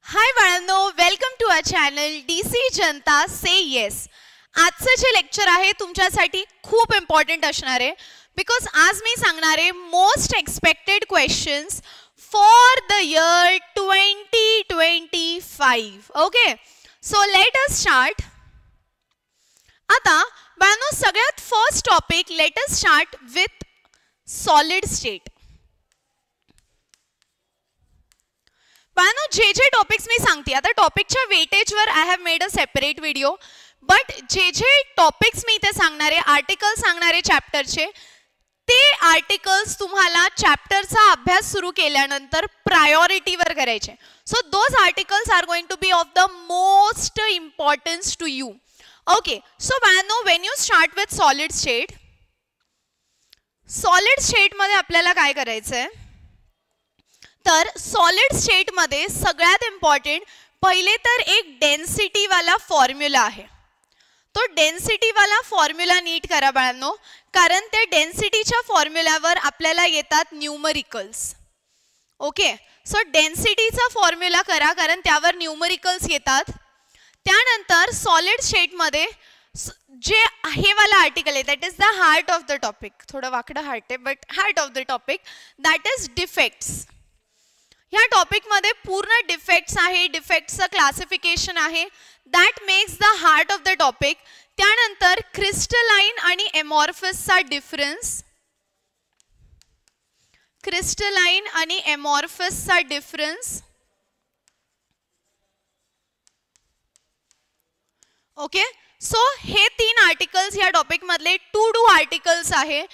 हाय बाळांनो, welcome to our channel DC जनता से येस. आजचं जे लेक्चर आहे तुमच्यासाठी खूप इम्पॉर्टंट असणार आहे बिकॉज आज मी सांगणार आहे most expected questions for the year 2025. Okay, so let us start. आता बाळांनो, सगळ्यात first topic, let us start with solid state. जे टॉपिक्स मी सांगते आता टॉपिकच्या वेटेजवर I have made a separate video, but जे टॉपिक्स मी इथे सांगणारे, आर्टिकल सांगणारे चॅप्टरचे, ते आर्टिकल्स तुम्हाला चॅप्टरचा अभ्यास सुरू केल्यानंतर प्रायोरिटीवर करायचे. So those articles are going to be of the most importance to you. Okay, so बाळांनो, when you start with solid state, solid स्टेटमध्ये आपल्याला काय करायचं आहे, तर सॉलिड स्टेटमध्ये सगळ्यात इम्पॉर्टंट पहिले तर एक डेन्सिटीवाला फॉर्म्युला आहे. तो डेन्सिटीवाला फॉर्म्युला नीट करा बाळांनो, कारण त्या डेन्सिटीच्या फॉर्म्युल्यावर आपल्याला येतात न्यूमरिकल्स. ओके, सो डेन्सिटीचा फॉर्म्युला करा कारण त्यावर न्यूमरिकल्स येतात. त्यानंतर सॉलिड स्टेटमध्ये जे हे वाला आर्टिकल आहे, that is the heart of the topic. थोडं वाकडं हार्ट आहे but heart of the topic, that is defects. ह्या टॉपिकमध्ये पूर्ण डिफेक्ट्स आहे, डिफेक्ट्सचं क्लासिफिकेशन आहे, that makes the heart of the topic. त्यानंतर क्रिस्टलाइन आणि एमॉर्फसचा डिफरन्स, क्रिस्टलाइन आणि एमॉर्फसचा डिफरन्स. ओके, सो हे 3 आर्टिकल्स या टॉपिकमधले टू आर्टिकल्स आहे.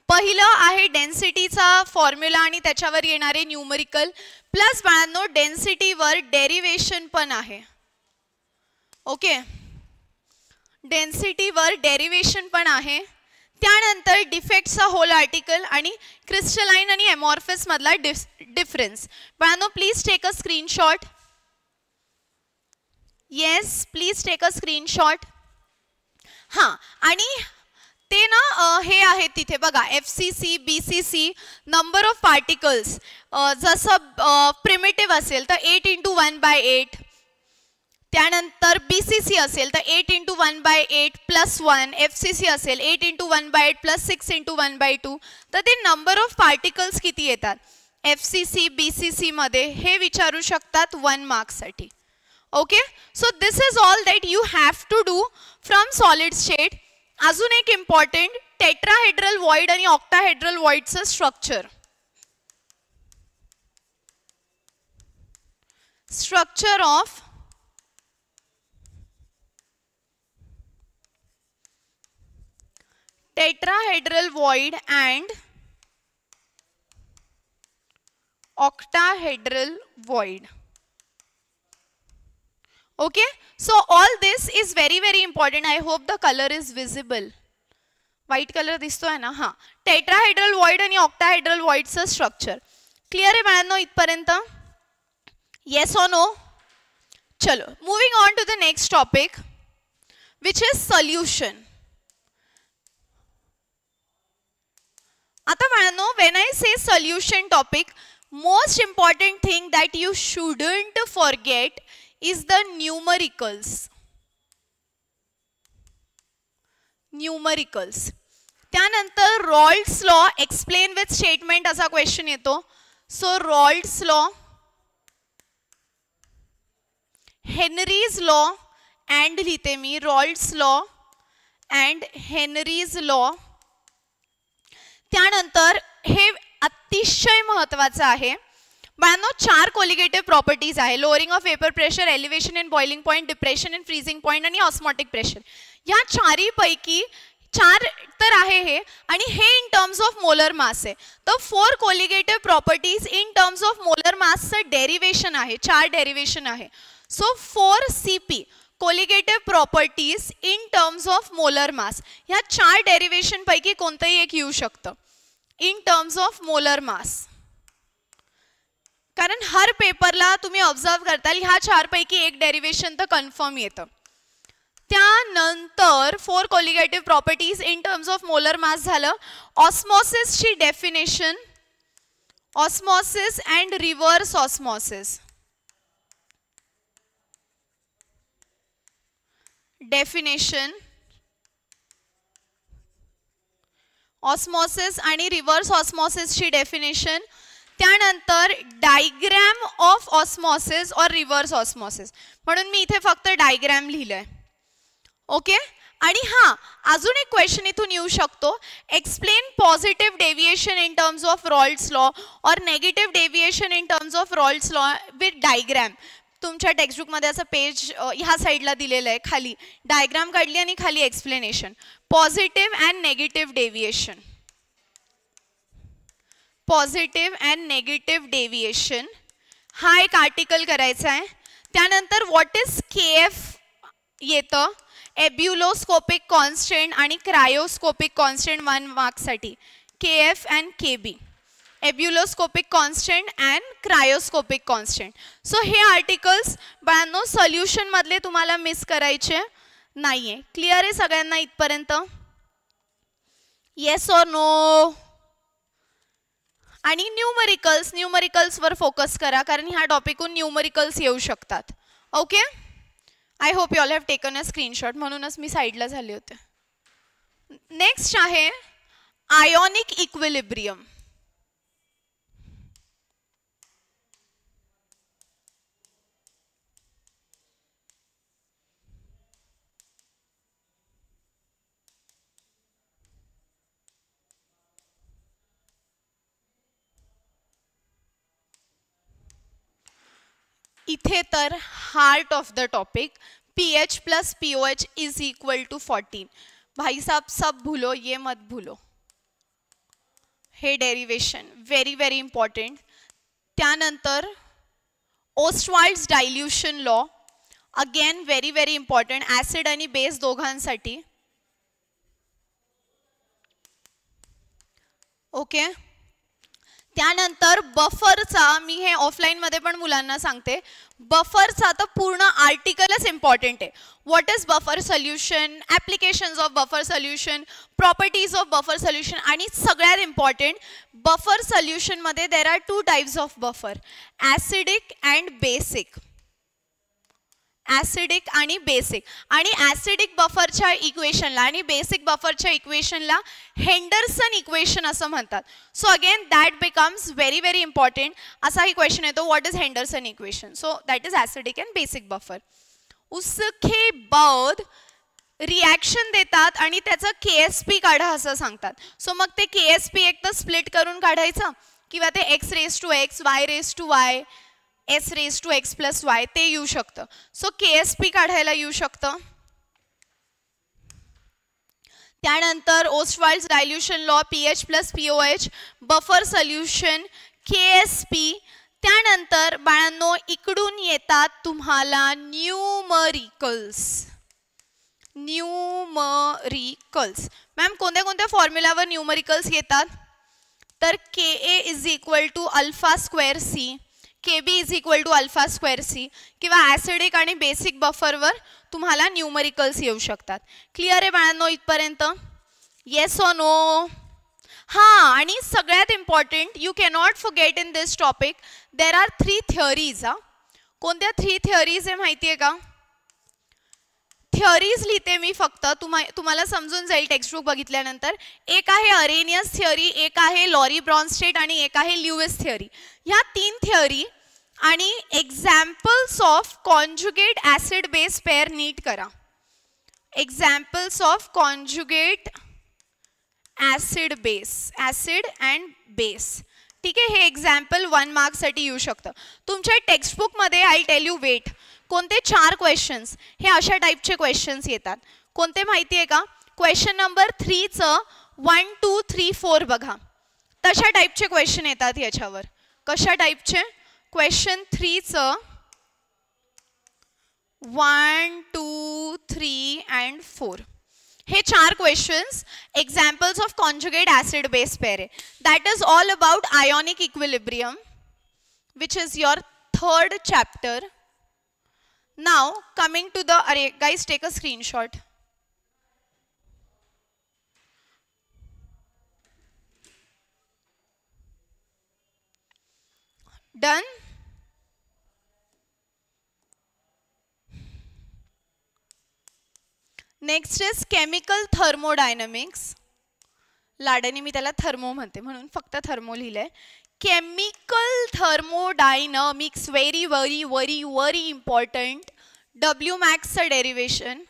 पहिलं आहे डेन्सिटीचा फॉर्म्युला आणि त्याच्यावर येणारे न्यूमरिकल, प्लस बाळांनो डेन्सिटीवर डेरिवेशन पण आहे. ओके, डेन्सिटीवर डेरिवेशन पण आहे. त्यानंतर डिफेक्टचा होल आर्टिकल आणि क्रिस्टलाइन आणि एमॉर्फस मधला डिफरन्स. बाळांनो, please take a screenshot. Yes, please take a screenshot. हां, आणि ते ना हे आहेत तिथे बघा, FCC, BCC, number of particles. जसं प्रिमिटिव्ह असेल तर 8 × 1/8, त्यानंतर BCC असेल तर 8 × 1/8 + 1, FCC असेल 8 × 1/8 + 6 × 1/2. तर ते नंबर ऑफ पार्टिकल्स किती येतात FCC, BCC मध्ये हे विचारू शकतात 1 मार्क्ससाठी. Okay, so this is all that you have to do from solid state. अजून एक इम्पॉर्टंट, टेट्राहेड्रल व्हॉइड आणि ऑक्टाहेड्रल व्हॉइडचं structure. Structure of tetrahedral void and octahedral void. Okay, so all this is very important. I hope the color is visible. White color दिसतोय ना? हां, tetrahedral void आणि octahedral व्हॉइडचं structure clear आहे बाळांनो इथपर्यंत? Yes or no? चलो, moving on to the next topic which is solution. आता बाळांनो, when I say solution topic, most important thing that you shouldn't forget is the numericals. त्यानंतर Raoult's law explain with statement असा question येतो. So Raoult's law, Henry's law and लिहिते मी, Raoult's law and Henry's law. त्यानंतर हे अतिशय महत्त्वाचं आहे बाळांनो, 4 कोलिगेटिव्ह प्रॉपर्टीज आहे. Lowering of vapour pressure, elevation in boiling point, depression in freezing point आणि ऑस्मॉटिक प्रेशर. या 4पैकी 4 तर आहे हे, आणि हे in terms of molar mass आहे. तर 4 colligative properties in terms of molar मासचं derivation आहे, 4 डेरिवेशन आहे. So 4 CP colligative properties in terms of molar मास. ह्या 4 डेरिवेशन पैकी कोणतंही एक येऊ शकतं इन टर्म्स ऑफ मोलर मास, कारण हर पेपरला तुम्ही ऑब्झर्व करताल ह्या 4 पैकी एक डेरिवेशन तर कन्फर्म येतं. त्यानंतर 4 colligative properties in terms of molar mass झालं. ऑस्मॉसिसची definition, osmosis and reverse osmosis. Definition, osmosis आणि रिव्हर्स ऑस्मॉसिसची डेफिनेशन, त्यानंतर डायग्रॅम ऑफ ऑस्मॉसिस और रिव्हर्स ऑस्मॉसिस. म्हणून मी इथे फक्त डायग्रॅम लिहिलंय. ओके. आणि हां, अजून एक क्वेश्चन इथून येऊ शकतो. Explain positive deviation in terms of Raoult's law और negative deviation in terms of Raoult's law with diagram. तुमच्या टेक्स्टबुकमध्ये असं पेज ह्या साईडला दिलेलं आहे, खाली डायग्राम काढली आणि खाली explanation. Positive and negative deviation, positive and negative deviation हा एक आर्टिकल करायचा आहे. त्यानंतर व्हॉट इज KF येतं, एब्युलोस्कोपिक कॉन्स्टंट आणि क्रायोस्कोपिक कॉन्स्टंट 1 मार्क्ससाठी. KF and KB, ebullioscopic constant and cryoscopic constant. So हे आर्टिकल्स बाळांनो सोल्युशन मधले तुम्हाला मिस करायचे नाहीये. क्लिअर आहे सगळ्यांना इथपर्यंत? Yes or no? आणि न्यूमरिकल्सवर फोकस करा, कारण ह्या टॉपिकहून न्यूमरिकल्स येऊ शकतात. Okay. I hope you all have taken a screenshot, म्हणूनच मी साईडला झाले होते. नेक्स्ट आहे आयोनिक इक्विलिब्रियम. इथे तर heart of the topic, pH plus POH is equal to 14. भाई साहब सब भूलो, ये मत भूलो. हे डेरिवेशन व्हेरी व्हेरी इम्पॉर्टंट. त्यानंतर Ostwald's dilution law, again very very important, acid आणि बेस दोघांसाठी. ओके. त्यानंतर बफरचा, मी हे ऑफलाईन मध्ये पण मुलांना सांगते, बफरचा तर पूर्ण आर्टिकलच इम्पॉर्टंट आहे. What is buffer solution, applications of buffer solution, properties of buffer solution, आणि सगळ्यात इम्पॉर्टंट बफर सोल्युशन मध्ये there are 2 types of buffer, acidic and basic. Acidic आणि बेसिक. आणि ऍसिडिक बफरच्या इक्वेशनला आणि बेसिक बफरच्या इक्वेशनला हेंडरसन इक्वेशन असं म्हणतात. So again that becomes very very important. असाही question येतो, what is Henderson equation. So that is acidic and basic buffer. उसके बाद reaction देतात आणि त्याचं KSP काढा असं सांगतात. सो मग ते KSP एक तर स्प्लिट करून काढायचं, किंवा ते x⁻x, y⁻y, s⁻x + y ते येऊ शकतं. सो KSP काढायला येऊ शकतं. त्यानंतर Ostwald's dilution law, pH plus POH, buffer solution, KSP. त्यानंतर बाळांनो इकडून येतात तुम्हाला न्यूमरिकल्स. न्यूमरिकल्स मॅम कोणत्या कोणत्या फॉर्म्युलावर न्यूमरिकल्स येतात? तर KA is equal to α²C, KB is equal to α²C, किंवा ऍसिडिक आणि बेसिक बफरवर तुम्हाला न्यूमरिकल्स येऊ शकतात. क्लिअर आहे बाळांनो इथपर्यंत? Yes or no? हां, आणि सगळ्यात important, you cannot forget in this topic, there are 3 theories. कोणत्या 3 थिअरीज आहे माहिती आहे का? थिअरीज लिहिते मी फक्त, तुम्हाला समजून जाईल टेक्स्टबुक बघितल्यानंतर. एक आहे अरेनियस थिअरी, एक आहे लॉरी ब्रॉन्स्टेड आणि एक आहे ल्युईस थिअरी. ह्या 3 थिअरी आणि examples of conjugate acid base pair नीट करा. Examples of conjugate acid base, acid and base. ठीक आहे, हे एक्झाम्पल 1 मार्क्ससाठी येऊ शकतं. तुमच्या टेक्स्टबुकमध्ये आय टेल यू वेट, कोणते 4 क्वेश्चन्स हे अशा टाईपचे क्वेश्चन्स येतात. कोणते माहिती आहे का? क्वेश्चन नंबर 3चं 1, 2, 3, 4 बघा, तशा टाईपचे क्वेश्चन येतात याच्यावर. कशा टाईपचे? क्वेश्चन 3चं 1, 2, 3 अँड 4 हे 4 questions examples of conjugate acid base pair आहे. That is all about ionic equilibrium, which is your 3rd chapter. Now coming to the, guys take a screenshot. Done? Next is chemical thermodynamics. लाडाने मी त्याला thermo म्हणते म्हणून फक्त thermo लिहिलंय. Chemical thermodynamics very very very very important. W मॅक्सचं derivation.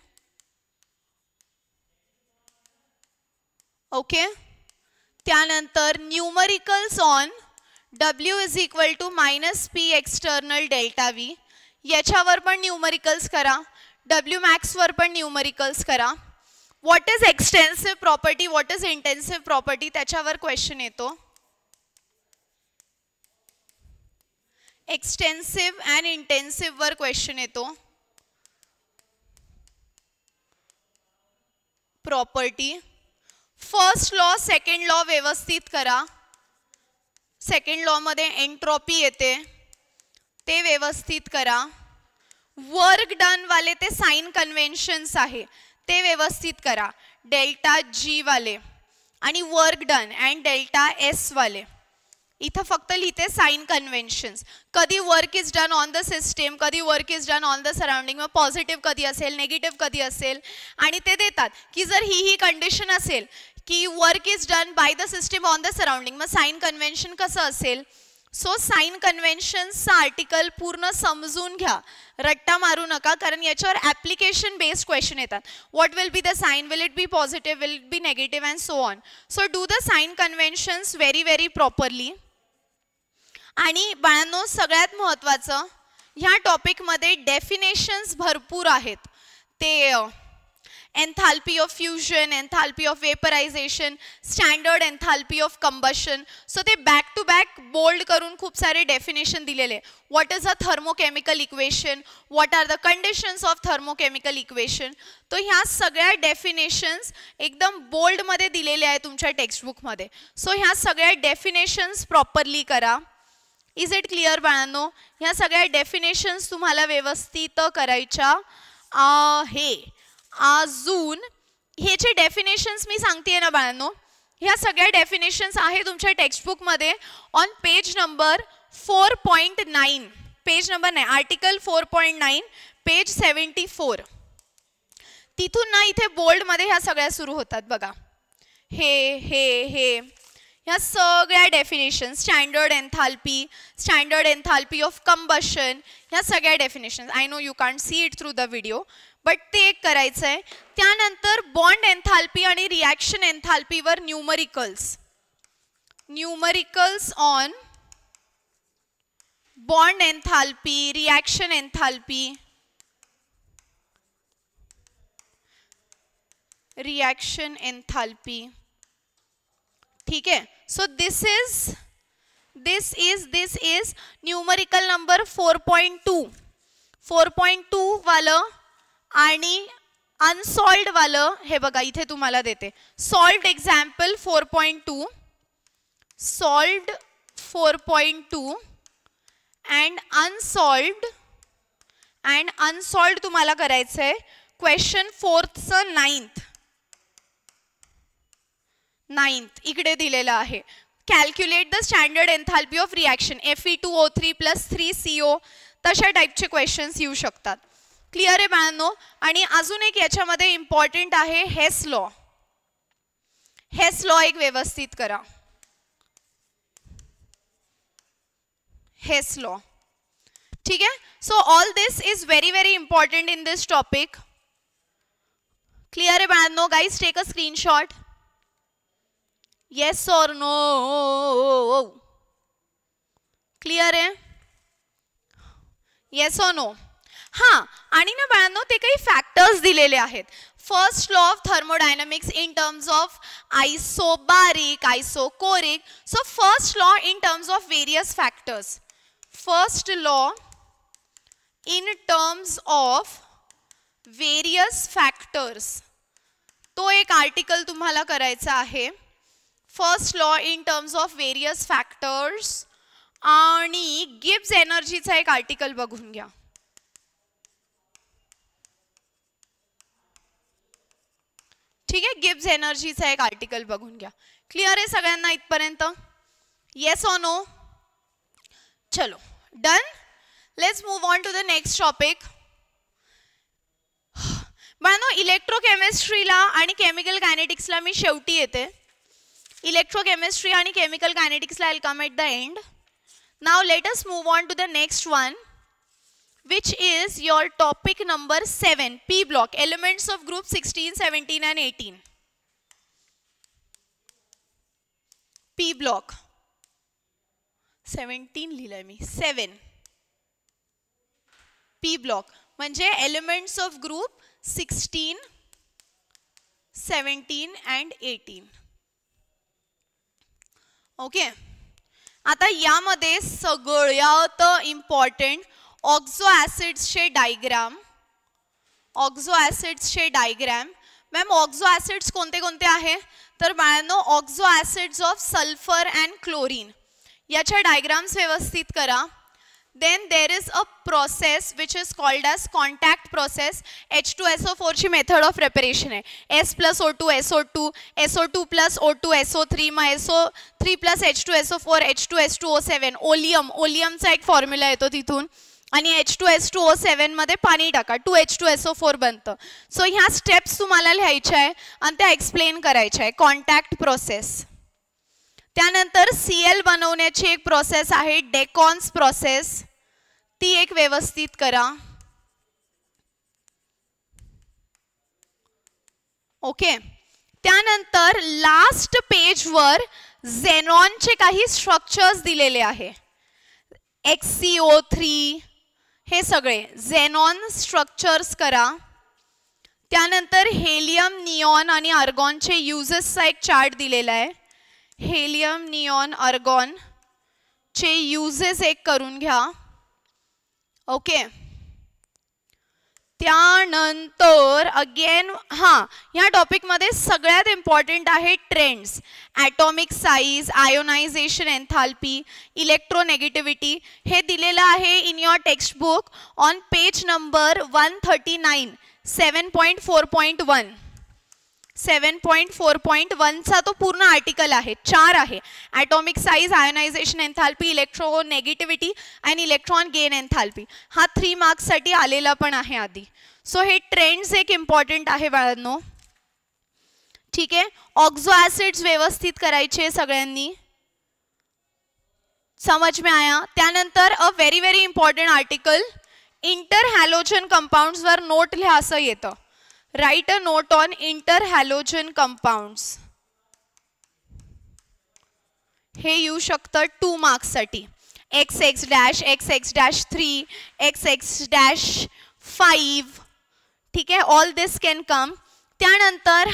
Okay. त्यानंतर numericals on W is equal to -P external delta V. याच्यावर पण न्यूमरिकल्स करा. W मॅक्सवर पण न्यूमरिकल्स करा. What is extensive property, what is intensive property, त्याच्यावर question येतो. Extensive and intensive वर क्वेश्चन येतो. Property. First law second law व्यवस्थित करा. सेकंड लॉ मध्ये एंट्रोपी येते ते व्यवस्थित करा. वर्क डन वाले ते साइन कन्व्हेन्शन्स आहे ते व्यवस्थित करा. डेल्टा G वाले आणि work done and delta S वाले. इथं फक्त लिहिते साइन कन्व्हेन्शन्स. कधी work is done on the system, कधी work is done on the surrounding. मग पॉझिटिव्ह कधी असेल, नेगेटिव्ह कधी असेल. आणि ते देतात की जर ही कंडिशन असेल की work is done by the system on the surrounding, मग साइन कन्व्हेन्शन कसं असेल. सो साइन कन्व्हेन्शन्सचा आर्टिकल पूर्ण समजून घ्या, रट्टा मारू नका, कारण याच्यावर ॲप्लिकेशन बेस्ड क्वेश्चन येतात. What will be the sign, will it be positive, will it be negative and so on. So do the sign conventions very very properly. आणि बाळांनो सगळ्यात महत्त्वाचं ह्या टॉपिकमध्ये डेफिनेशन्स भरपूर आहेत. ते enthalpy of fusion, enthalpy of vaporisation, standard enthalpy of combustion. So ते back to back bold करून खूप सारे डेफिनेशन दिलेले. What is a thermochemical equation, what are the conditions of thermochemical equation. तो ह्या सगळ्या डेफिनेशन्स एकदम बोल्डमध्ये दिलेल्या आहेत तुमच्या टेक्स्टबुकमध्ये. सो ह्या सगळ्या डेफिनेशन्स प्रॉपरली करा. इज इट क्लिअर बाळांनो. ह्या सगळ्या डेफिनेशन्स तुम्हाला व्यवस्थित करायच्या आहे. अजून हे जे डेफिनेशन्स मी सांगते ना बाळांनो, ह्या सगळ्या डेफिनेशन्स आहे तुमच्या टेक्स्टबुकमध्ये on page number 4.9. Page number नाही, आर्टिकल 4.9 पेज 74. तिथून ना इथे बोल्डमध्ये ह्या सगळ्या सुरू होतात बघा. हे ह्या सगळ्या definition, standard enthalpy of combustion, ह्या सगळ्या definition. I know you can't see it through the video, but ते एक करायचं आहे. त्यानंतर बॉन्ड एन्थाल्पी आणि रिॲक्शन एन्थाल्पीवर numericals on bond enthalpy, reaction enthalpy. ठीक है. So this is numerical number 4.2 वालं आणि अनसॉल्व्ड वालं. हे बघा इथे तुम्हाला देते solved example 4.2, solved 4.2 and unsolved तुम्हाला करायचं आहे. क्वेश्चन 4th 9th इकडे दिलेलं आहे. Calculate the standard enthalpy of reaction Fe2O3 + 3CO. तशा टाईपचे क्वेश्चन्स येऊ शकतात. क्लिअर आहे बाळांनो. आणि अजून एक याच्यामध्ये इम्पॉर्टंट आहे हेस लॉ. एक व्यवस्थित करा. Hess's law. ठीक आहे. So all this is very very important in this topic. Clear आहे बाळांनो. Guys take a screenshot. Yes और नो. क्लिअर आहे. येस और नो. हां. आणि ना बाळांनो ते काही फॅक्टर्स दिलेले आहेत. First law of thermodynamics in terms of isobaric, isochoric. So first law in terms of various factors. First law in terms of various factors. तो एक आर्टिकल तुम्हाला करायचा आहे. First law in terms of various factors. आणि Gibbs एनर्जीचा एक article बघून घ्या. ठीक आहे. गिब्स एनर्जीचा एक आर्टिकल बघून घ्या. क्लिअर आहे सगळ्यांना इथपर्यंत. येस और नो. चलो done. Let's move on to the next topic. बाळांनो इलेक्ट्रोकेमिस्ट्रीला आणि केमिकल कायनेटिक्सला मी शेवटी येते. इलेक्ट्रोकेमिस्ट्री आणि chemical कायनेटिक्सला I'll come at the end. Now let us move on to the next one, which is your topic number 7, P block, elements of group 16, 17 and 18. P block 17 लिहिलंय मी, 7 P block म्हणजे elements of group 16, 17 and 18. Okay, आता यामध्ये सगळ्यात important oxo ॲसिड्सचे diagram. Oxo ॲसिड्सचे diagram. Ma'am oxo acids कोणते कोणते आहे? तर बाळांनो oxo acids of sulphur and chlorine याच्या डायग्राम्स व्यवस्थित करा. Then there is a process which is called as contact process. H2SO4 ची मेथड ऑफ प्रिपरेशन आहे. S plus O2 SO2, SO2 plus O2 SO3, मग SO3 plus H2SO4 H2S2O7. ओलियमचा एक formula येतो तिथून आणि H2S2O7 मध्ये पाणी टाका 2H2SO4 बनतं. सो ह्या स्टेप्स तुम्हाला लिहायच्या आहे आणि त्या एक्सप्लेन करायच्या आहे. Contact process. त्यानंतर Cl बनवण्याची एक प्रोसेस आहे डेकॉन्स प्रोसेस, ती एक व्यवस्थित करा. ओके, त्यानंतर लास्ट पेजवर झेनॉनचे काही स्ट्रक्चर्स दिलेले आहे. XCO3 हे सगळे झेनॉन स्ट्रक्चर्स करा. त्यानंतर हेलियम, निऑन आणि आर्गॉनचे युजेसचा एक चार्ट दिलेला आहे. हेलियम, निऑन, आर्गॉन चे युजेस एक करून घ्या. ओके, त्यानंतर अगेन ह्या टॉपिकमध्ये सगळ्यात इम्पॉर्टंट आहे trends. Atomic size, ionisation enthalpy, electronegativity हे दिलेलं आहे in your text book on page number 139, 7.4.1. 7.4.1 चा तो पूर्ण आर्टिकल आहे, 4 आहे. Atomic size, ionisation enthalpy, electronegativity आणि इलेक्ट्रॉन गेन एन्थाल्पी. हा 3 मार्क्ससाठी आलेला पण आहे आधी. सो हे ट्रेंड्स एक इम्पॉर्टंट आहे बाळांनो. ठीक आहे, ऑक्झो ॲसिड्स व्यवस्थित करायचे सगळ्यांनी. समझ में आया? त्यानंतर a very very important article, inter halogen compounds वर नोट लिहा असं येतं. Write a note on interhalogen compounds. हे येऊ शकतं 2 मार्क्स साठी. XX-, XX-3, XX-5. ठीक आहे, ऑल दिस कॅन कम. त्यानंतर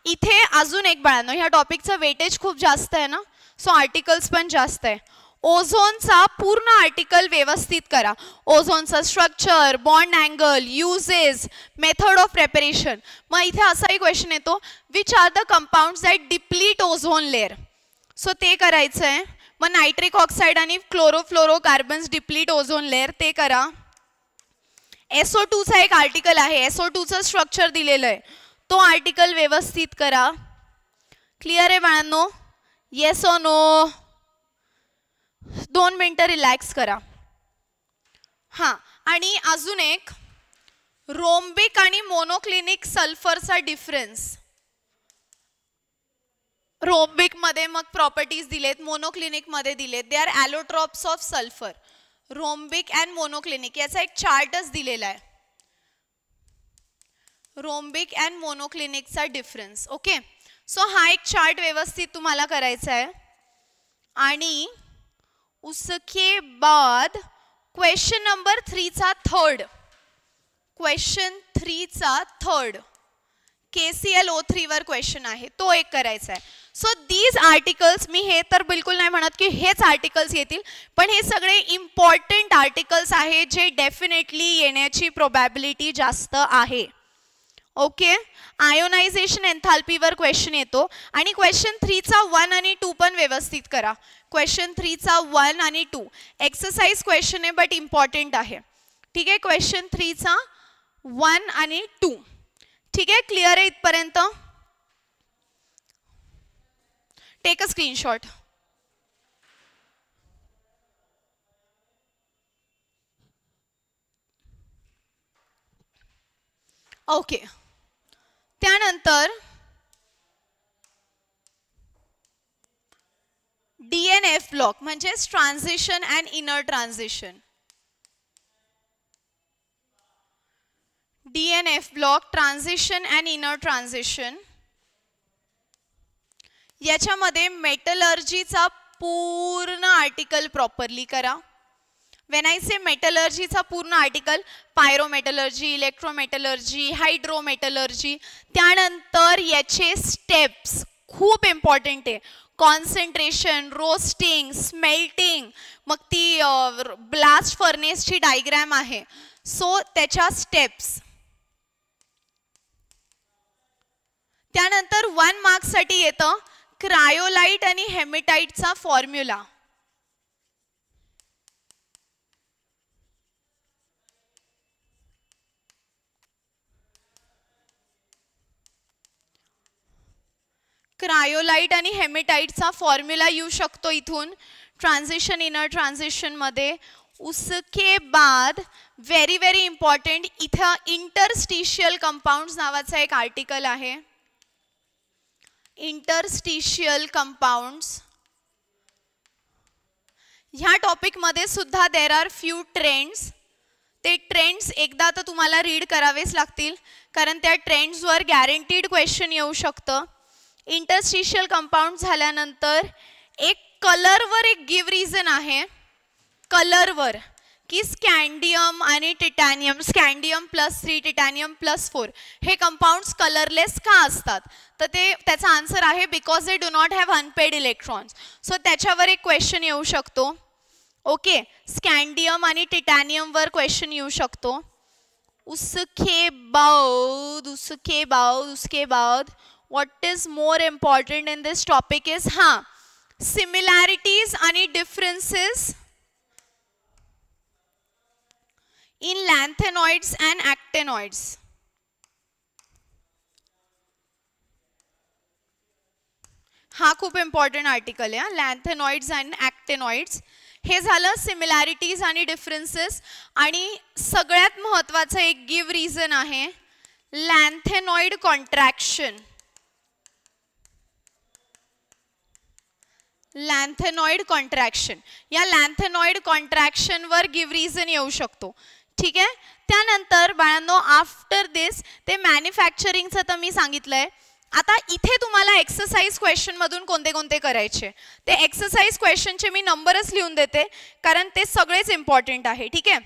इथे अजून एक बाळांनो, ह्या टॉपिकचं वेटेज खूप जास्त आहे ना, सो आर्टिकल्स पण जास्त आहे. ओझोनचा पूर्ण आर्टिकल व्यवस्थित करा. ओझोनचा structure, bond angle, uses, method of preparation. मग इथे असाही क्वेश्चन येतो, which are the compounds that deplete ozone layer. So ते करायचं आहे. मग नायट्रिक ऑक्साईड आणि क्लोरोफ्लोरोकार्बन्स डिप्लीट ओझोन लेअर, ते करा. SO2 चा एक आर्टिकल आहे, SO2 चं स्ट्रक्चर दिलेलं आहे, तो आर्टिकल व्यवस्थित करा. क्लिअर आहे बाळांनो? येस और नो? 2 मिनिटं रिलॅक्स करा. आणि अजून एक, रोम्बिक आणि मोनोक्लिनिक सल्फरचा डिफरन्स. रोम्बिक मध्ये मग प्रॉपर्टीज दिलेत, मोनोक्लिनिक मध्ये दिलेत. They are allotropes of sulphur. Rhombic and monoclinic याचा एक चार्टच दिलेला आहे. रोम्बिक अँड मोनोक्लिनिकचा डिफरन्स. ओके, सो हा एक चार्ट व्यवस्थित तुम्हाला करायचा आहे. आणि उसके बाद क्वेश्चन नंबर 3 चा थर्ड, क्वेश्चन 3 चा थर्ड KClO3 वर क्वेश्चन आहे, तो एक करायचा आहे. सो दीज आर्टिकल्स, मी हे तर बिलकुल नाही म्हणत की हेच आर्टिकल्स येतील, पण हे सगळे इम्पॉर्टंट आर्टिकल्स आहेत जे डेफिनेटली येण्याची प्रोबॅबिलिटी जास्त आहे. ओके, आयोनायझेशन एन्थाल्पीवर क्वेश्चन येतो आणि क्वेश्चन 3 चा 1 आणि 2 पण व्यवस्थित करा. क्वेश्चन 3 चा 1 आणि 2 एक्सरसाइज क्वेश्चन आहे बट इम्पॉर्टंट आहे. ठीक आहे, क्वेश्चन 3 चा 1 आणि 2. ठीक आहे, क्लिअर आहे इथपर्यंत? Take a screenshot. ओके, त्यानंतर DNF ब्लॉक म्हणजेच transition and inner transition. DNF block transition and inner transition, याच्यामध्ये मेटलर्जीचा पूर्ण आर्टिकल प्रॉपरली करा. व्हेन आय से मेटलर्जीचा पूर्ण आर्टिकल, पायरोमेटलर्जी, इलेक्ट्रोमेटलर्जी, हायड्रोमेटलर्जी, त्यानंतर याचे स्टेप्स खूप इम्पॉर्टंट आहे. कॉन्सन्ट्रेशन, रोस्टिंग, स्मेल्टिंग, मग ती ब्लास्ट फर्नेसची डायग्रॅम आहे, सो त्याच्या स्टेप्स. त्यानंतर 1 मार्क्ससाठी येतं क्रायोलाइट आणि हेमेटाइटचा फॉर्म्युला. क्रायोलाइट आणि हेमेटाइटचा फॉर्म्युला येऊ शकतो इथून ट्रान्झिशन इनर ट्रान्झिशन मध्ये. उसके बाद व्हेरी व्हेरी इम्पॉर्टंट, इथं इंटरस्टिशियल कंपाउंड्स नावाचा एक आर्टिकल आहे. इंटरस्टिशियल कंपाउंड्स, ह्या टॉपिक मध्ये सुद्धा देर आर फ्यू ट्रेंड्स. ते ट्रेंड्स एकदा तर तुम्हाला रीड करावेच लागतील, कारण त्या ट्रेंड्सवर गॅरंटीड क्वेश्चन येऊ शकतं. इंटरस्टिशियल कंपाउंड झाल्यानंतर एक कलरवर एक गिव रिझन आहे. कलरवर की स्कॅन्डियम आणि टिटॅनियम, स्कॅन्डियम +3 टिटॅनियम +4 हे कंपाउंड्स कलरलेस का असतात, तर ते त्याचा आन्सर आहे because they do not have unpaired electrons. So त्याच्यावर एक क्वेश्चन येऊ शकतो. ओके, स्कॅन्डियम आणि टिटॅनियमवर क्वेश्चन येऊ शकतो. उसके बाद what is more important in this topic is similarities and differences in lanthanoids and actinoids. हा खूप इम्पॉर्टंट आर्टिकल आहे, लॅन्थेनॉइड्स अँड ॲक्टेनॉइड्स. हे झालं सिमिलॅरिटीज आणि डिफरन्सेस. आणि सगळ्यात महत्त्वाचं एक गिव रिझन आहे लॅन्थेनॉइड कॉन्ट्रॅक्शन. लॅन्थेनॉइड कॉन्ट्रॅक्शन, या लॅन्थेनॉइड कॉन्ट्रॅक्शनवर गिव रिझन येऊ शकतो. ठीक आहे. त्यानंतर बाळांनो आफ्टर दिस ते मॅन्युफॅक्चरिंगचं तर मी सांगितलंय. आता इथे तुम्हाला एक्सरसाइज क्वेश्चन मधून कोणते कोणते करायचे, ते एक्सरसाइज क्वेश्चनचे मी नंबरच लिहून देते कारण ते सगळेच इम्पॉर्टंट आहे. ठीक आहे.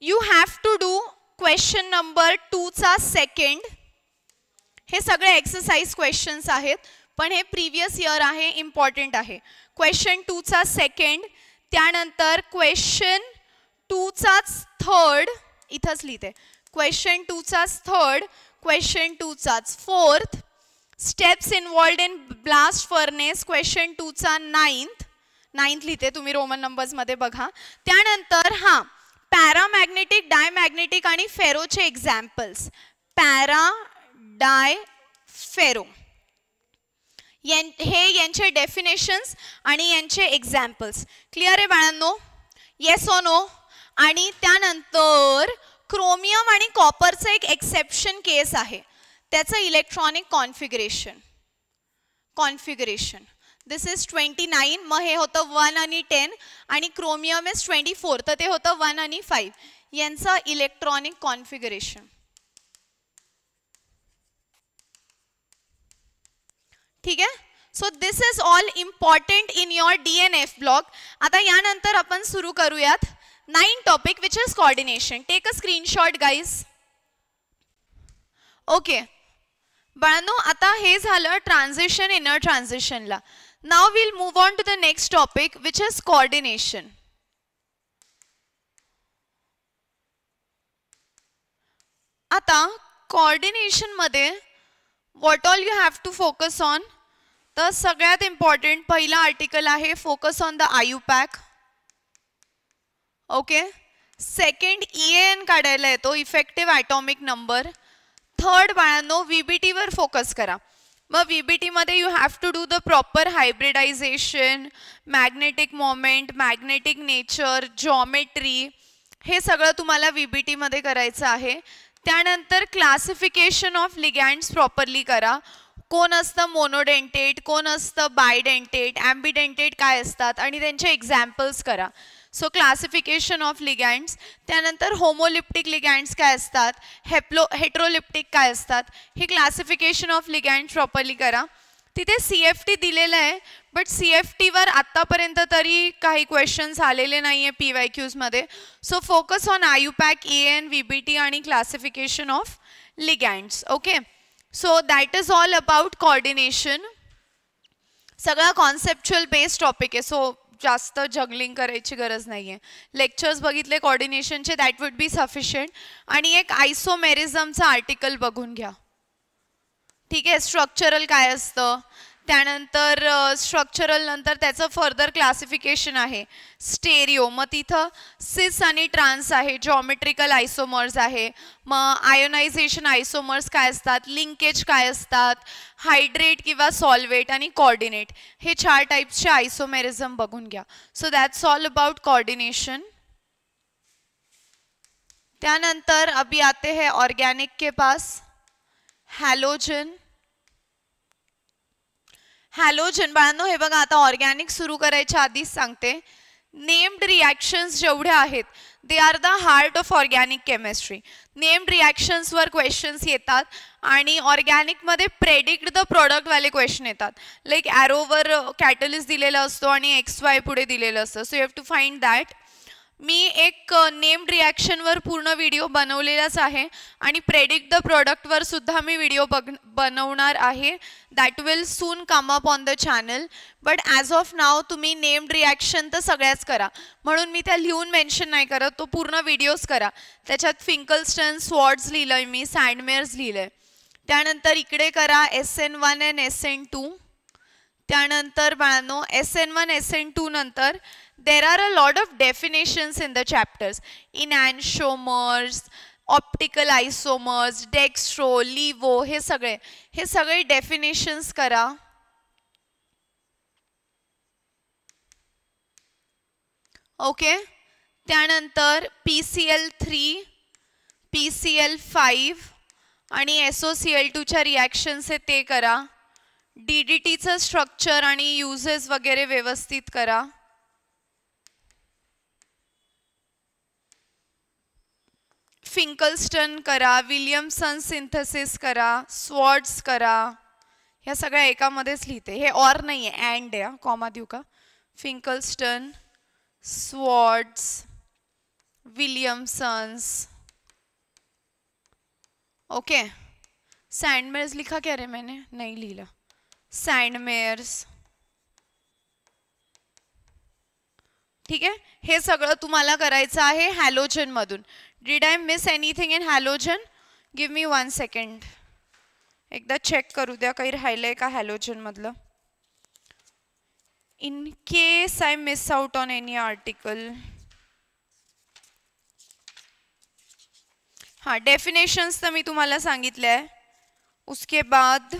You have to do question number 2चा सेकंड. हे सगळे एक्सरसाइज क्वेश्चन्स आहेत, पण हे प्रीवियस इयर आहे, इम्पॉर्टंट आहे. क्वेश्चन 2चा सेकंड, त्यानंतर क्वेश्चन 2चाच थर्ड, इथंच लिहिते, क्वेश्चन 2चाच थर्ड, क्वेश्चन 2चाच fourth, steps involved in blast furnace question 2चा नाइन्थ लिहिते, तुम्ही रोमन नंबर्स मध्ये बघा. त्यानंतर पॅरामॅग्नेटिक, डायमॅग्नेटिक आणि फेरोचे एक्झाम्पल्स. पॅरा, डाय, फेरो हे यांचे डेफिनेशन्स आणि यांचे एक्झाम्पल्स. क्लिअर आहे बाळांनो? Yes or no? आणि त्यानंतर क्रोमियम आणि कॉपरचं एक एक्सेप्शन केस आहे, त्याचं इलेक्ट्रॉनिक कॉन्फिगरेशन. This is 29. मग हे होतं 1 आणि 10 आणि क्रोमियम इज 24, तर ते होतं 1 आणि 5. यांचं इलेक्ट्रॉनिक कॉन्फिगरेशन. ठीक आहे. So this is all important in your DNF block. आता यानंतर आपण सुरू करूयात 9 topic which is coordination. Take a screenshot guys. Okay बाळांनो, आता हे झालं ट्रान्झिशन इनर ट्रान्झिशनला. Now will move on to the next topic which is coordination. आता कोऑर्डिनेशन मध्ये what all you have to focus on, तर सगळ्यात इम्पॉर्टंट पहिला आर्टिकल आहे focus on the IUPAC. Okay. Second EAN काढायला येतो, इफेक्टिव्ह ॲटॉमिक नंबर. थर्ड बाळांनो VBT वर फोकस करा. मग VBT मध्ये you have to do the proper hybridisation, magnetic moment, magnetic nature, geometry, हे सगळं तुम्हाला VBT मध्ये करायचं आहे. त्यानंतर क्लासिफिकेशन ऑफ लिगँड्स प्रॉपरली करा. कोण असतं मोनोडेंटेट, कोण असतं बायडेंटेट, ॲम्बिडेंटेट काय असतात आणि त्यांचे एक्झाम्पल्स करा. So classification of ligands. त्यानंतर होमोलिप्टिक लिगँड्स काय असतात, हेट्रोलिप्टिक काय असतात, हे क्लासिफिकेशन ऑफ लिगँड्स प्रॉपरली करा. तिथे CFT दिलेलं आहे, बट CFTवर आत्तापर्यंत तरी काही क्वेश्चन्स आलेले नाही आहे PYQsमध्ये. So focus on IUPAC, EAN, VBT आणि classification of ligands. Okay, so that is all about coordination. सगळा कॉन्सेप्च्युअल बेस्ड टॉपिक आहे, सो जास्त जगलिंग करायची गरज नाही आहे. लेक्चर्स बघितले कॉर्डिनेशनचे, दॅट वुड बी सफिशियंट. आणि एक आयसोमेरिझमचा आर्टिकल बघून घ्या. ठीक आहे, स्ट्रक्चरल काय असतं, त्यानंतर स्ट्रक्चरल नंतर त्याचं फर्दर क्लासिफिकेशन आहे. स्टेरिओ, मग तिथं सिस आणि ट्रान्स आहे, जॉमेट्रिकल आयसोमर्स आहे. मग आयोनायझेशन आयसोमर्स काय असतात, लिंकेज काय असतात, हायड्रेट किंवा सॉल्वेट आणि कॉर्डिनेट, हे 4 टाइप्सचे आयसोमेरिझम बघून घ्या. So that's all about coordination. त्यानंतर अभी आते हैं ऑर्गेनिक के पास. हॅलोजन. हॅलोजन बाळांनो, हे बघा आता ऑर्गॅनिक सुरू करायच्या आधीच सांगते, नेम्ड रिॲक्शन्स जेवढ्या आहेत they are the heart of organic chemistry. Named रिॲक्शन्सवर क्वेश्चन्स येतात आणि ऑर्गॅनिकमध्ये प्रेडिक्ट द प्रॉडक्टवाले क्वेश्चन येतात. लाईक ॲरोवर कॅटलिस्ट दिलेला असतो आणि XY पुढे दिलेलं असतं. So you have to find that. मी एक नेम्ड रिॲक्शनवर पूर्ण व्हिडिओ बनवलेलाच आहे आणि प्रेडिक्ट द प्रॉडक्टवर सुद्धा मी व्हिडिओ बनवणार आहे. That will soon come up on the channel. But as of now तुम्ही नेम्ड रिॲक्शन तर सगळ्याच करा, म्हणून मी त्या लिहून मेन्शन नाही करत, तो पूर्ण व्हिडिओज करा. त्याच्यात फिंकलस्टन, स्वॉर्ड्स लिहिलं आहे मी, सँडमेअर्स लिहिलं आहे. त्यानंतर इकडे करा SN1 and SN2. त्यानंतर बाळांनो SN1 SN2 नंतर there are a lot of definitions in the chapters. Enantiomers, optical isomers, dextro, levo, हे सगळे definitions करा. ओके, त्यानंतर PCl3, PCl5 आणि SOCl2 च्या रिॲक्शन्स आहेत ते करा. DDTचं स्ट्रक्चर आणि युजेस वगैरे व्यवस्थित करा. फिंकलस्टन करा, विलियमसन सिंथेसिस करा, स्वॉर्ड्स करा. ह्या सगळ्या एकामध्येच लिहिते, हे ऑर नाही आहे, अँड आहे. कॉमा देऊ का? फिंकलस्टन, स्वॉर्ड्स, विलियमसन्स. ओके, सँडमेअर्स लिखा क्या रे मैंने? नहीं लिहिला. सँडमेअर्स. ठीक आहे, हे सगळं तुम्हाला करायचं आहे हॅलोजन मधून. Did I miss anything in halogen? Give me 1 second, एकदा चेक करू द्या काही राहिलंय का हॅलोजन मधलं. In case I miss out on any article. हाँ, डेफिनेशन्स तर मी तुम्हाला सांगितले आहे. उसके बाद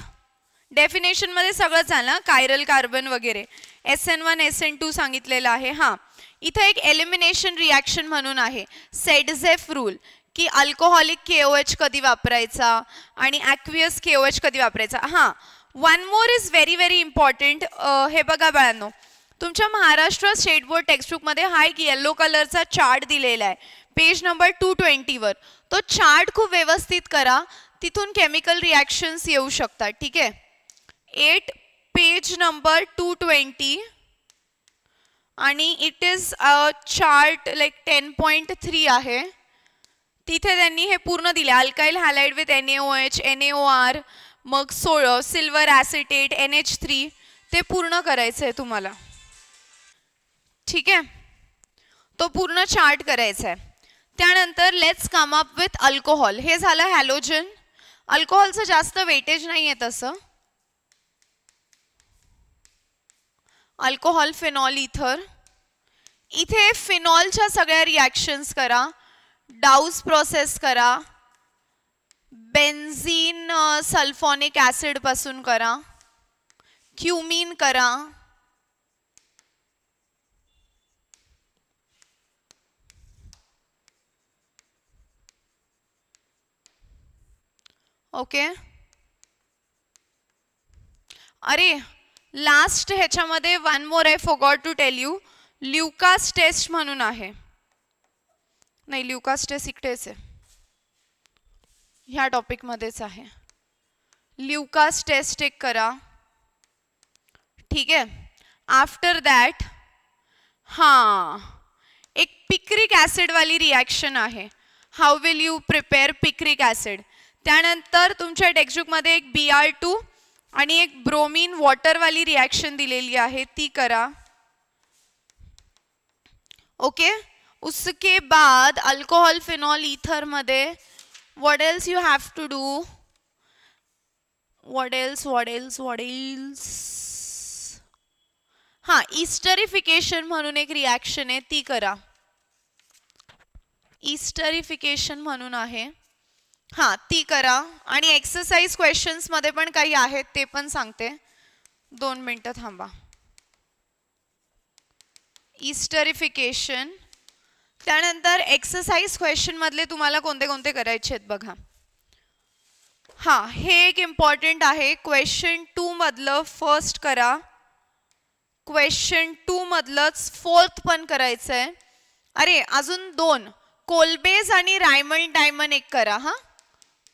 डेफिनेशन मध्ये सगळंच आलं, कायरल कार्बन वगैरे. SN1 SN2 सांगितलेलं आहे. हां, इथं एक एलिमिनेशन रिॲक्शन म्हणून आहे, सेडझेफ रूल, की अल्कोहॉलिक KOH कधी वापरायचा आणि ॲक्वियस KOH कधी वापरायचा. हां, one more is very very important. हे बघा बाळांनो, तुमच्या महाराष्ट्र स्टेट बोर्ड टेक्स्टबुकमध्ये हा एक येलो कलरचा चार्ट दिलेला आहे पेज नंबर 220वर. तो चार्ट खूप व्यवस्थित करा, तिथून केमिकल रिॲक्शन्स येऊ शकतात. ठीक आहे, 8 पेज नंबर 220 आणि it is a chart like 10.3 आहे. तिथे त्यांनी हे पूर्ण दिले, alkyl halide with NaOH, NaOR, मग सिल्वर ॲसिटेट, NH3, ते पूर्ण करायचं आहे तुम्हाला. ठीक आहे, तो पूर्ण चार्ट करायचा आहे. त्यानंतर let's come up with alcohol. हे झालं हॅलोजन. अल्कोहॉलचं जास्त वेटेज नाही आहे तसं. अल्कोहॉल, फिनॉल, इथर. इथे फिनॉलच्या सगळ्या रिॲक्शन्स करा. डाऊस प्रोसेस करा. बेन्झीन सल्फोनिक ॲसिड पासून करा. क्युमीन करा. ओके. अरे लास्ट ह्याच्यामध्ये one more I forgot to tell you, Lucas test म्हणून आहे. नाही, ल्युकास टेस्ट इकडेच आहे, ह्या टॉपिकमध्येच आहे. ल्युकास टेस्ट एक करा. ठीक आहे. आफ्टर दॅट हां एक पिक्रिक ॲसिड वाली रिॲक्शन आहे. How will you prepare picric acid. त्यानंतर तुमच्या टेक्स्टबुकमध्ये एक Br2 आणि एक ब्रोमीन वॉटरवाली रिॲक्शन दिलेली आहे, ती करा. ओके. उसके बाद अल्कोहोल फिनॉल ईथर मध्ये what else you have to do, what else हां इस्टरिफिकेशन म्हणून एक रिॲक्शन आहे, ती करा. इस्टरिफिकेशन म्हणून आहे, हां ती करा. आणि एक्सरसाइज क्वेश्चन्स मध्ये पण काही आहेत ते पण सांगते, 2 मिनिटं थांबा. इस्टरिफिकेशन. त्यानंतर एक्सरसाइज क्वेश्चन मधले तुम्हाला कोणते कोणते करायचे आहेत बघा. हां हे एक इम्पॉर्टंट आहे. क्वेश्चन 2 मधलं फर्स्ट करा, क्वेश्चन 2 मधलंच फोर्थ पण करायचं आहे. अरे अजून 2, कोलबेज आणि रायमंड डायमंड एक करा. हां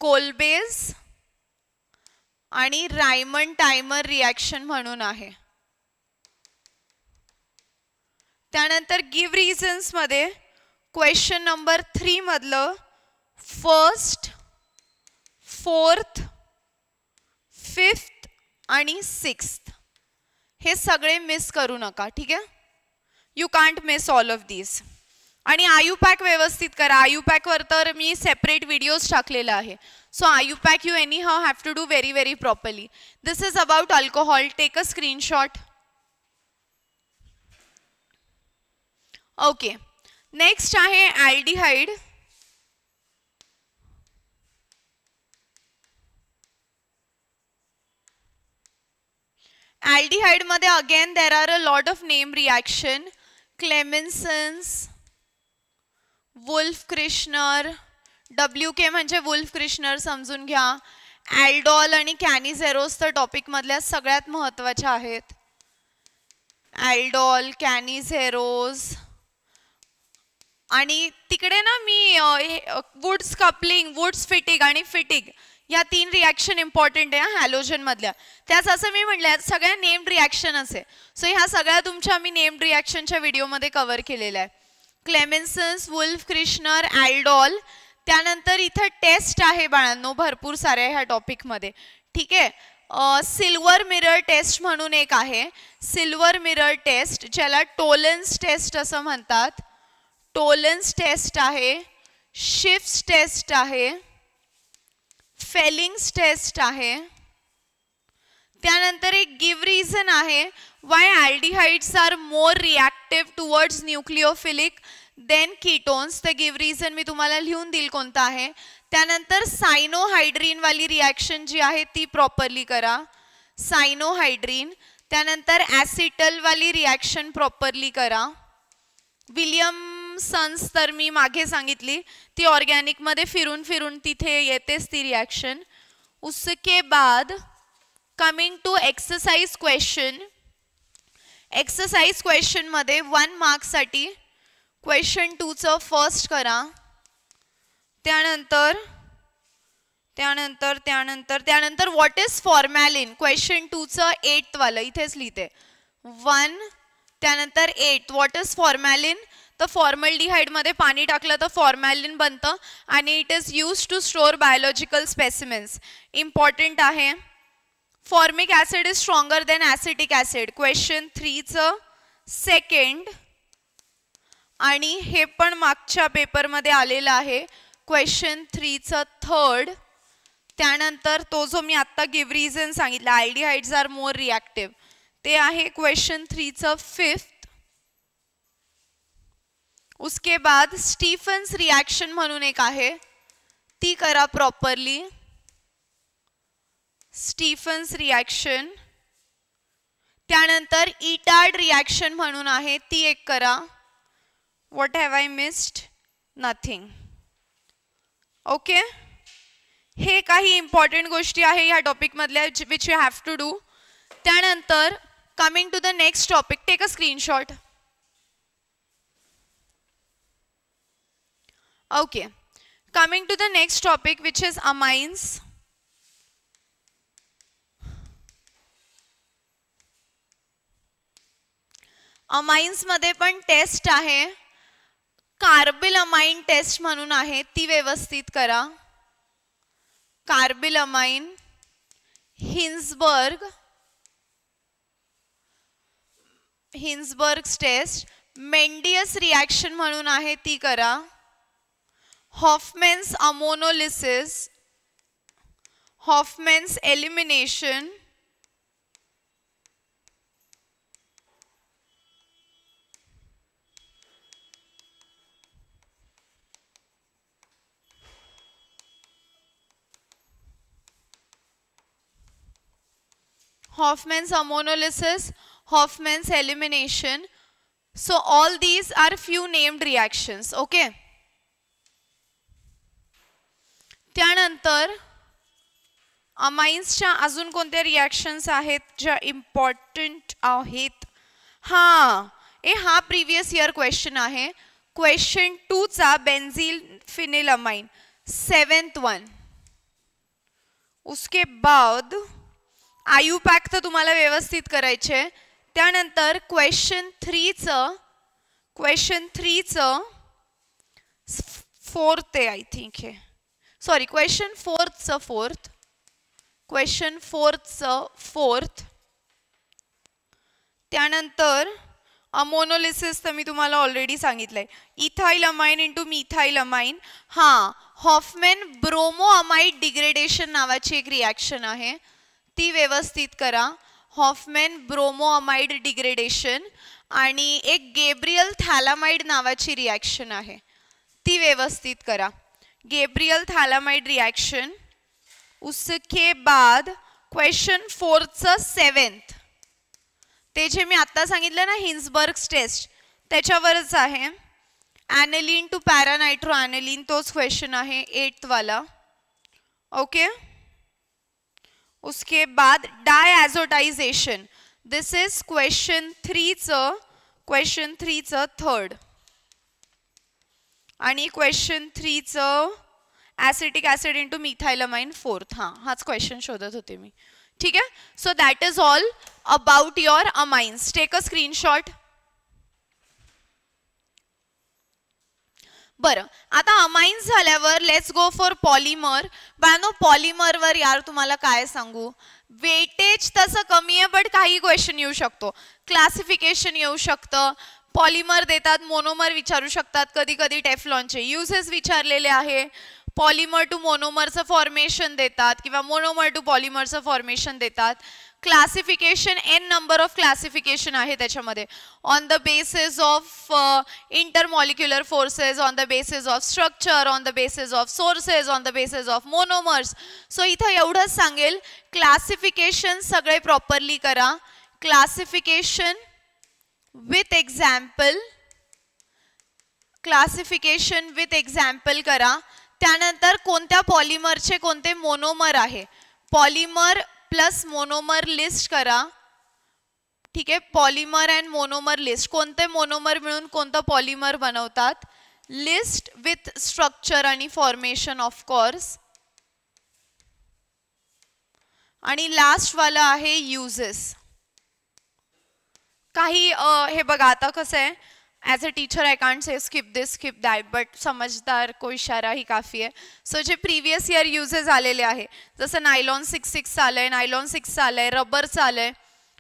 कोलबेज आणि रायमंड टायमर रिॲक्शन म्हणून आहे. त्यानंतर गिव्ह रिझन्स मध्ये क्वेश्चन नंबर 3 मधलं फर्स्ट, फोर्थ, फिफ्थ आणि सिक्स्थ हे सगळे मिस करू नका. ठीक आहे. You can't miss all of these. आणि आयुपॅक व्यवस्थित करा. आयुपॅकवर तर मी सेपरेट व्हिडिओज टाकलेला आहे. So IUPAC you anyhow have to do very properly. This is about alcohol. Take a screenshot. Okay. Next आहे ॲल्डिहाइड. ॲल्डिहाइड मध्ये again there are a lot of name reaction. Clemmensen's, Wolff Kishner, WK म्हणजे Wolff Kishner समजून घ्या. ॲल्डॉल आणि कॅनिझेरोस तर topic मधल्या सगळ्यात महत्त्वाच्या आहेत. ॲल्डॉल, कॅनिझेरोस. आणि तिकडे ना मी वुड्स कपलिंग, वुड्स फिटिग आणि फिटिग या 3 रिॲक्शन इम्पॉर्टंट आहे हॅलोजन मधल्या. त्याच असं मी म्हटलं सगळ्या नेम्ड रिॲक्शनच आहे. सो ह्या सगळ्या तुमच्या मी नेम्ड रिॲक्शनच्या व्हिडिओमध्ये कव्हर केलेल्या आहे. क्लेमेन्सन्स, वुल्फ क्रिश्नर, ॲल्डॉल. त्यानंतर इथं टेस्ट आहे बाळांनो भरपूर साऱ्या ह्या टॉपिकमध्ये. ठीक आहे. सिल्वर मिरर टेस्ट म्हणून एक आहे. सिल्वर मिरर टेस्ट ज्याला टोलन्स टेस्ट असं म्हणतात. टोलन्स टेस्ट आहे, शिफ्ट टेस्ट आहे, फेलिंग्स टेस्ट आहे. त्यानंतर एक गिव्ह रिझन आहे why aldehydes are more reactive towards nucleophilic than ketones. तर गिव्ह रिझन मी तुम्हाला लिहून देईल कोणता आहे. त्यानंतर सायनोहायड्रीन वाली रिॲक्शन जी आहे ती प्रॉपरली करा. सायनोहायड्रीन. त्यानंतर ॲसिटल वाली रिॲक्शन प्रॉपरली करा. विलियमसन्स तर मी मागे सांगितली ती ऑर्गॅनिक मध्ये फिरून फिरून तिथे येतेच ती रिॲक्शन. उसके बाद coming to exercise question. Exercise question मध्ये 1 मार्क्ससाठी क्वेश्चन 2 चं फर्स्ट करा. त्यानंतर त्यानंतर त्यानंतर त्यानंतर व्हॉट इज फॉर्मॅलिन. क्वेश्चन 2 चं 8th वालं इथेच लिहिते. 1 त्यानंतर 8 व्हॉट इज फॉर्मॅलिन. तर फॉर्मल्डिहाइड मध्ये पाणी टाकलं तर फॉर्मॅलिन बनतं आणि it is use to store biological specimens. Important आहे. Formic acid is stronger than acetic acid. Question 3 चं सेकंड. आणि हे पण मागच्या पेपरमध्ये आलेलं आहे. क्वेश्चन 3 चं थर्ड. त्यानंतर तो जो मी आत्ता गिव्ह रिझन सांगितला ॲल्डिहाइड्स आर मोर रिॲक्टिव्ह ते आहे क्वेश्चन 3 चं 5th. उसके बाद स्टीफन्स रिॲक्शन म्हणून एक आहे ती करा प्रॉपरली. Stephen's reaction. त्यानंतर इटार्ड रिॲक्शन म्हणून आहे ती एक करा. What have I missed. Nothing. Okay. हे काही इम्पॉर्टंट गोष्टी आहे ह्या टॉपिक मधल्या which you have to do. त्यानंतर coming to the next topic, take a screenshot. Okay, coming to the next topic which is amines. Amines मध्ये पण taste आहे, कार्बिल अमाइन टेस्ट म्हणून आहे, ती व्यवस्थित करा. Carbylamine, Hinsberg test, Mendius reaction म्हणून आहे, ती करा. Hofmann's ammonolysis, Hofmann's elimination, Hoffman's ammonolysis, Hoffman's elimination. So all these are few named reactions. Okay. त्यानंतर अमाइन्सच्या अजून कोणत्या रिॲक्शन्स आहेत ज्या इम्पॉर्टंट आहेत? हा प्रीवियस इयर क्वेश्चन आहे. क्वेश्चन 2 चा बेंझिल फिनिलअमाइन 7th वन. उसके बाद आयुपॅक तर तुम्हाला व्यवस्थित करायचे. त्यानंतर क्वेश्चन 3 चं फोर्थ आहे, आय थिंक हे, सॉरी क्वेश्चन 4th फोर्थ. त्यानंतर अमोनोलिसिस तर मी तुम्हाला ऑलरेडी सांगितलंय. Ethyl amine into methyl amine. Hofmann bromamide degradation नावाची एक रिॲक्शन आहे, ती व्यवस्थित करा. Hofmann bromamide degradation. आणि एक गॅब्रियल थॅलामाइड नावाची रिॲक्शन आहे, ती व्यवस्थित करा. Gabriel phthalimide reaction. उसके बाद क्वेश्चन 4 चं 7th, ते जे मी आता सांगितलं ना हिन्सबर्ग टेस्ट, त्याच्यावरच आहे. ॲनिलीन टू पॅरानायट्रो ॲनिलीन, तोच क्वेश्चन आहे 8th वाला. ओके. उसके बाद डायॲझोटायझेशन, दिस इज क्वेश्चन 3 चं थर्ड. आणि क्वेश्चन 3 चं ॲसिटिक ॲसिड इंटू मिथाइलअमाइन 4th. हाच क्वेश्चन शोधत होते मी. ठीक आहे. So that is all about your amines. Take a screenshot. बरं, आता अमाइन्स झाल्यावर लेट्स गो फॉर पॉलिमर. बानो पॉलिमरवर यार तुम्हाला काय सांगू, वेटेज तसं कमी आहे, बट काही क्वेश्चन येऊ शकतो. क्लासिफिकेशन येऊ शकतं, पॉलिमर देतात, मोनोमर विचारू शकतात, कधी कधी टेफ्लॉनचे युसेस विचारलेले आहे. पॉलिमर टू मोनोमरचं फॉर्मेशन देतात किंवा मोनोमर टू पॉलिमरचं फॉर्मेशन देतात. Classification n number of classification आहे त्याच्यामध्ये, on the basis of intermolecular forces, on the basis of structure, on the basis of sources, on the basis of monomers. So इथं एवढंच सांगेल, classification सगळे properly करा. Classification with example करा. त्यानंतर कोणत्या पॉलिमरचे कोणते मोनोमर आहे, पॉलिमर प्लस मोनोमर लिस्ट करा. ठीक आहे. पॉलिमर अँड मोनोमर लिस्ट, कोणते मोनोमर मिळून कोणतं पॉलिमर बनवतात, लिस्ट विथ स्ट्रक्चर आणि फॉर्मेशन ऑफ कोर्स. आणि लास्ट वाला आहे युजेस. काही हे बघा, आता कसं आहे, as a teacher I can't say skip this skip that, but समजदार को इशारा ही काफी आहे. सो जे प्रीवियस इयर युजेस आलेले आहे, जसं नायलॉन 6 आलंय, नायलॉन 6 आलंय, रबरचं आलंय,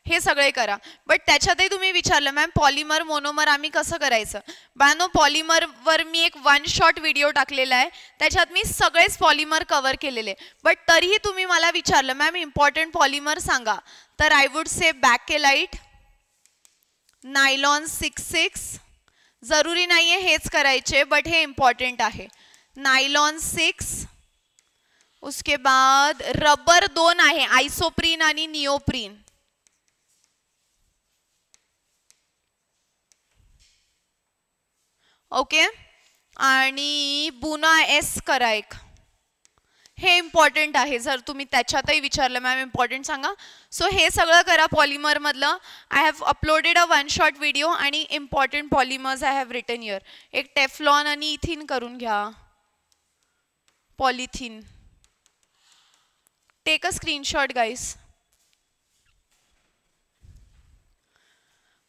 हे सगळे करा. बट त्याच्यातही तुम्ही विचारलं मॅम पॉलिमर मोनोमर आम्ही कसं करायचं. बानो पॉलिमरवर मी एक 1 शॉट व्हिडिओ टाकलेला आहे, त्याच्यात मी सगळेच पॉलिमर कव्हर केलेले. बट तरीही तुम्ही मला विचारलं मॅम इम्पॉर्टंट पॉलिमर सांगा, तर आय वुड से बॅकेलाइट, नायलॉन 6 जरुरी नाहीये हेच करायचे, बट हे इम्पॉर्टंट आहे. नायलॉन 6. उसके बाद रबर 2 आहे, आइसोप्रीन आणि निओप्रीन. ओके. आणि बुना एस करा एक, हे इम्पॉर्टंट आहे, जर तुम्ही त्याच्यातही विचारलं मॅम इम्पॉर्टंट सांगा. सो हे सगळं करा पॉलिमरमधलं. I have uploaded a one shot video आणि important polymers I have written here. एक टेफ्लॉन आणि इथिन करून घ्या. Polythene. Take a screenshot guys.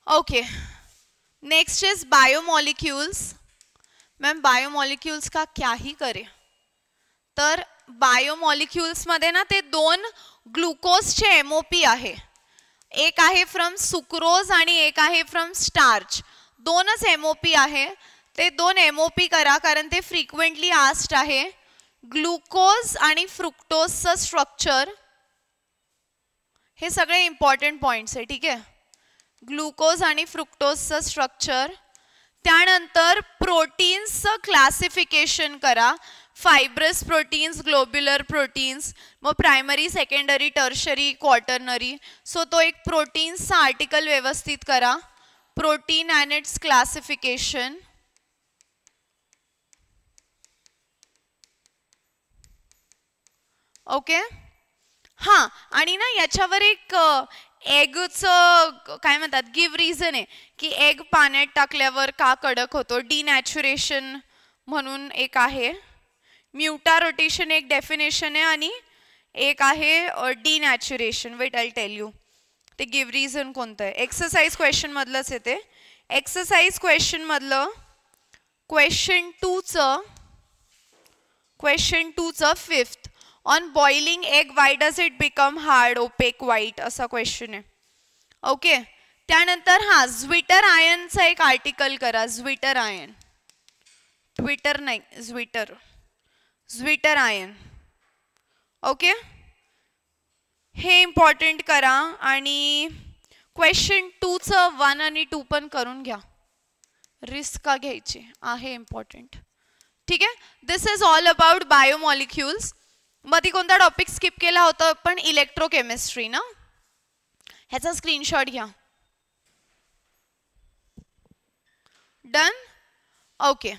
Okay, next is biomolecules. Ma'am biomolecules का क्या ही करे, तर बायोमॉलिक्यूल्स मध्ये ना ते दोन ग्लुकोजचे एमओपी आहे. एक आहे फ्रॉम सुक्रोज आणि एक आहे फ्रॉम स्टार्च. दोनच एमओपी आहे. ते दोन एमओपी करा कारण ते फ्रिक्वेंटली आस्क्ड आहे. ग्लुकोज आणि फ्रुक्टोजचं स्ट्रक्चर, हे सगळे इम्पॉर्टंट पॉइंट्स आहे. ठीक आहे, ग्लुकोज आणि फ्रुक्टोजचं स्ट्रक्चर. त्यानंतर प्रोटीन्सचं क्लासिफिकेशन करा. फायब्रस प्रोटीन्स, ग्लोब्युलर प्रोटीन्स, मग प्रायमरी, सेकंडरी, टर्शरी, क्वार्टर्नरी. सो तो एक प्रोटीन्सचा आर्टिकल व्यवस्थित करा. Protein and it's classification. Okay, हां, आणि ना याच्यावर एक एगचं काय म्हणतात गिव्ह रिझन आहे की एग पाण्यात टाकल्यावर का कडक होतो. डिनॅचुरेशन म्हणून एक आहे. म्युटा रोटेशन एक डेफिनेशन आहे आणि एक आहे denaturation. Wait I tell you ते गिव्ह रिझन कोणतं आहे. एक्सरसाइज क्वेश्चन मधलंच येते. एक्सरसाइज क्वेश्चन मधलं क्वेश्चन 2चं 5th. On boiling egg why does it become hard opaque white असा क्वेश्चन आहे. ओके, त्यानंतर हा झ्विटर आयनचा एक आर्टिकल करा. झ्विटर आयन, ट्विटर नाही, झ्विटर आयन. ओके, हे इम्पॉर्टंट करा. आणि क्वेश्चन 2चं 1 आणि 2 पण करून घ्या. रिस्क का घ्यायची आहे, इम्पॉर्टंट. ठीक आहे, दिस इज ऑल अबाउट बायोमॉलिक्युल्स. मध्ये कोणता टॉपिक स्किप केला होता पण, इलेक्ट्रोकेमिस्ट्री ना. ह्याचा स्क्रीनशॉट घ्या. Done. Okay,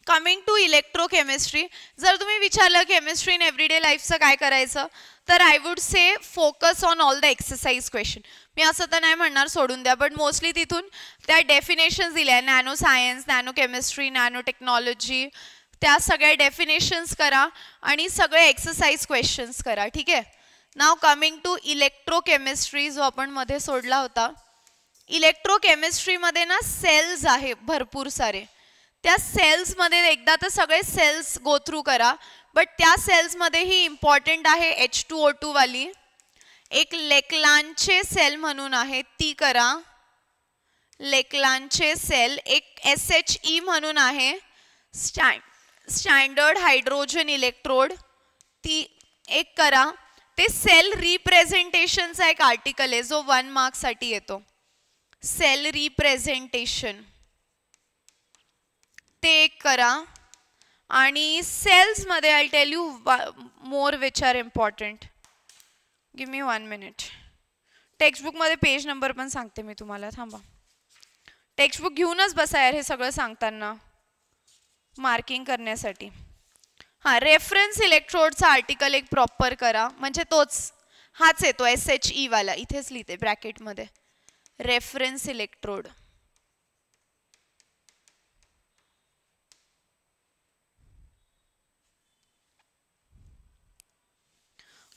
coming to electrochemistry. जर तुम्ही विचारलं केमिस्ट्री इन एव्हरीडे लाईफचं काय करायचं, तर I would say focus on all the exercise question. मी असं तर नाही म्हणणार सोडून द्या, बट मोस्टली तिथून त्या डेफिनेशन्स दिल्या. Nano science, nano chemistry, nano technology, त्या सगळ्या डेफिनेशन्स करा आणि सगळे एक्सरसाइज क्वेश्चन्स करा. ठीक आहे. नाव कमिंग टू इलेक्ट्रोकेमिस्ट्री, जो आपण मध्ये सोडला होता. इलेक्ट्रोकेमिस्ट्रीमध्ये ना सेल्स आहे भरपूर सारे. त्या सेल्समध्ये एकदा तर सगळे सेल्स गो थ्रू करा, बट त्या सेल्समध्ये ही इम्पॉर्टंट आहे H2O2 वाली. एक लेक्लांचे सेल म्हणून आहे, ती करा. लेक्लांचे सेल. एक SHE म्हणून आहे, स्टँडर्ड हायड्रोजन इलेक्ट्रोड, ती एक करा. ते सेल रिप्रेझेंटेशनचा एक आर्टिकल आहे जो 1 मार्क्ससाठी येतो. सेल रिप्रेझेंटेशन, ते एक करा. आणि सेल्स मध्ये I tell you more which are important. Give me 1 minute. Textbook मध्ये पेज नंबर पण सांगते मी तुम्हाला, थांबा. टेक्स्टबुक घेऊनच बसा यार हे सगळं सांगताना, मार्किंग करण्यासाठी. हां, रेफरन्स इलेक्ट्रोडचा आर्टिकल एक प्रॉपर करा, म्हणजे तोच हाच येतो SHE वाला. इथेच लिहिते ब्रॅकेटमध्ये, रेफरन्स इलेक्ट्रोड.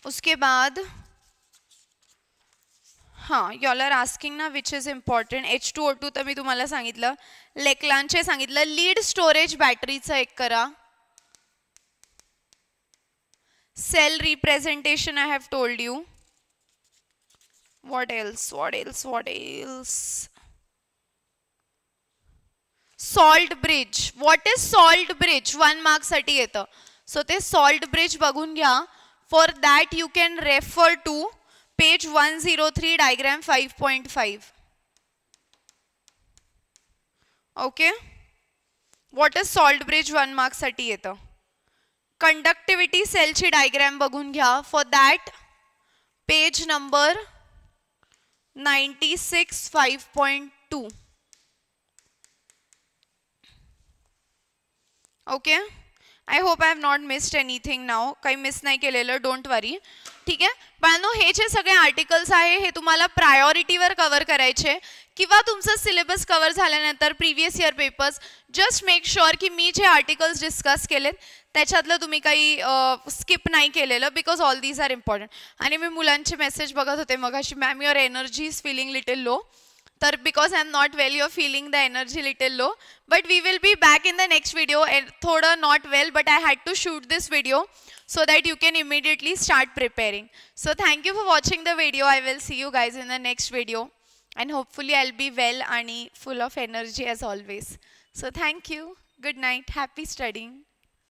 उसके बाद हां, यॉल आर आस्किंग ना विच इज इम्पॉर्टंट. H2O2 तर मी तुम्हाला सांगितलं. लेक्लांचे सांगितलं. लीड स्टोरेज बॅटरीचं एक करा. Cell representation I have told you. What else. Salt bridge. What is salt bridge 1 मार्क्ससाठी येतं. सो ते सॉल्ट ब्रिज बघून घ्या. For that you can refer to page 103 diagram 5.5. Okay, what is salt bridge 1 मार्क्ससाठी येतं. कंडक्टिव्हिटी सेलची diagram बघून घ्या. For that page number 96 5.2. Okay, I hope I have not missed anything now. काही miss नाही केलेलं, डोंट वरी. ठीक आहे पण हे जे सगळे आर्टिकल्स आहे हे तुम्हाला प्रायोरिटीवर कव्हर करायचे किंवा तुमचं सिलेबस कव्हर झाल्यानंतर previous year papers just make sure की मी जे आर्टिकल्स डिस्कस केलेत त्याच्यातलं तुम्ही काही स्किप नाही केलेलं because all these are important. आणि मी मुलांचे मेसेज बघत होते मगाशी, ma'am your energy is feeling little low. तर because I am not well you are feeling the energy little low but we will be back in the next video. थोडं not well but I had to shoot this video so that you can immediately start preparing. So thank you for watching the video. I will see you guys in the next video and hopefully I'll be well and full of energy as always. So thank you. Good night. Happy studying.